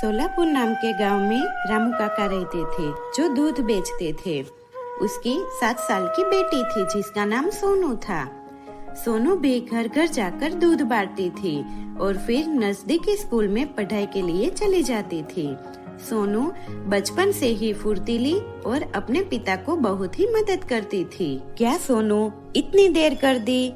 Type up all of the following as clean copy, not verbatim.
सोलापुर नाम के गांव में रामू काका रहते थे जो दूध बेचते थे। उसकी 7 साल की बेटी थी जिसका नाम सोनू था। सोनू भी घर घर जाकर दूध बांटती थी और फिर नजदीकी स्कूल में पढ़ाई के लिए चली जाती थी। सोनू बचपन से ही फुर्तीली और अपने पिता को बहुत ही मदद करती थी। क्या सोनू इतनी देर कर दी?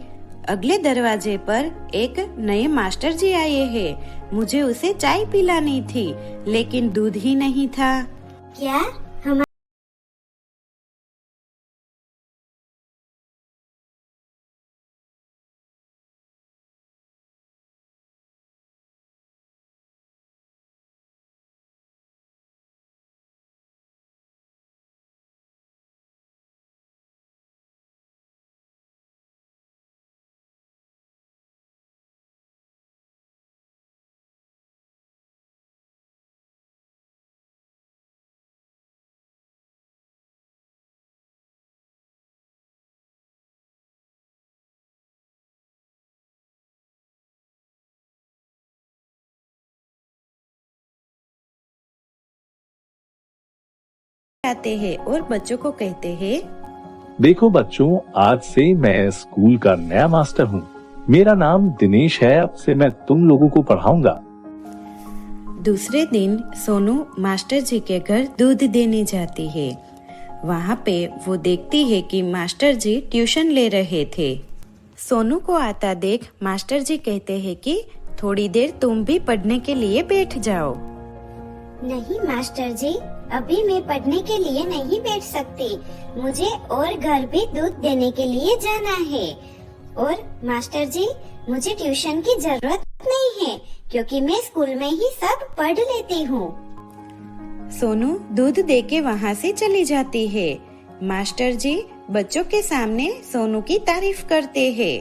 अगले दरवाजे पर एक नए मास्टर जी आए हैं। मुझे उसे चाय पिलानी थी लेकिन दूध ही नहीं था। क्या आते हैं और बच्चों को कहते हैं, देखो बच्चों, आज से मैं स्कूल का नया मास्टर हूँ। मेरा नाम दिनेश है। अब से मैं तुम लोगों को पढ़ाऊंगा। दूसरे दिन सोनू मास्टर जी के घर दूध देने जाती है। वहाँ पे वो देखती है कि मास्टर जी ट्यूशन ले रहे थे। सोनू को आता देख मास्टर जी कहते हैं कि थोड़ी देर तुम भी पढ़ने के लिए बैठ जाओ। नहीं मास्टर जी, अभी मैं पढ़ने के लिए नहीं बैठ सकती। मुझे और घर भी दूध देने के लिए जाना है। और मास्टर जी, मुझे ट्यूशन की जरूरत नहीं है क्योंकि मैं स्कूल में ही सब पढ़ लेती हूँ। सोनू दूध देके वहाँ से चली जाती है। मास्टर जी बच्चों के सामने सोनू की तारीफ करते हैं।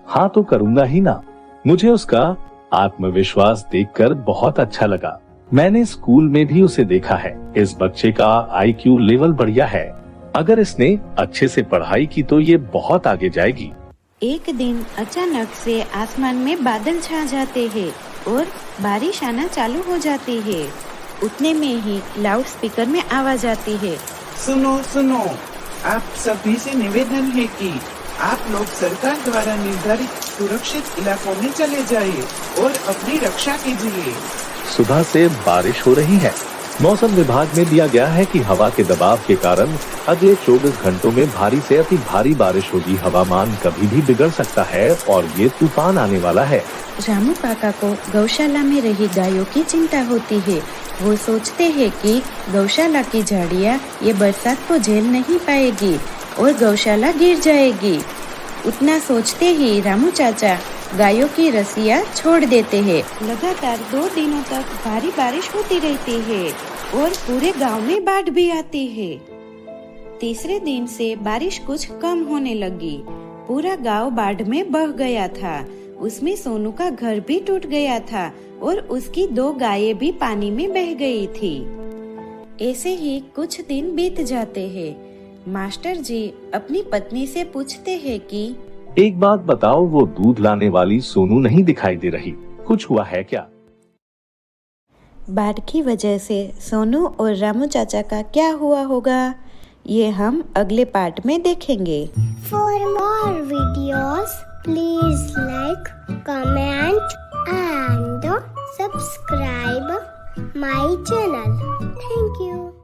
हाँ तो करूँगा ही ना। मुझे उसका आत्मविश्वास देखकर बहुत अच्छा लगा। मैंने स्कूल में भी उसे देखा है। इस बच्चे का IQ लेवल बढ़िया है। अगर इसने अच्छे से पढ़ाई की तो ये बहुत आगे जाएगी। एक दिन अचानक से आसमान में बादल छा जाते हैं और बारिश आना चालू हो जाती है। उतने में ही लाउड स्पीकर में आवाज आती है, सुनो सुनो, आप सभी से निवेदन है कि आप लोग सरकार द्वारा निर्धारित सुरक्षित इलाकों में चले जाइए और अपनी रक्षा कीजिए। सुबह से बारिश हो रही है। मौसम विभाग में दिया गया है कि हवा के दबाव के कारण अगले 24 घंटों में भारी से अति भारी बारिश होगी। हवामान कभी भी बिगड़ सकता है और ये तूफान आने वाला है। रामू काका को गौशाला में रही गायों की चिंता होती है। वो सोचते हैं कि गौशाला की झाड़ियाँ ये बरसात को झेल नहीं पाएगी और गौशाला गिर जाएगी। उतना सोचते ही रामू चाचा गायों की रस्सियाँ छोड़ देते हैं। लगातार 2 दिनों तक भारी बारिश होती रहती है और पूरे गांव में बाढ़ भी आती है। तीसरे दिन से बारिश कुछ कम होने लगी। पूरा गांव बाढ़ में बह गया था। उसमें सोनू का घर भी टूट गया था और उसकी 2 गायें भी पानी में बह गई थी। ऐसे ही कुछ दिन बीत जाते हैं। मास्टर जी अपनी पत्नी से पूछते हैं कि एक बात बताओ, वो दूध लाने वाली सोनू नहीं दिखाई दे रही। कुछ हुआ है क्या? बाढ़ की वजह से सोनू और रामू चाचा का क्या हुआ होगा, ये हम अगले पार्ट में देखेंगे। For more videos, please like, comment and subscribe my channel. Thank you.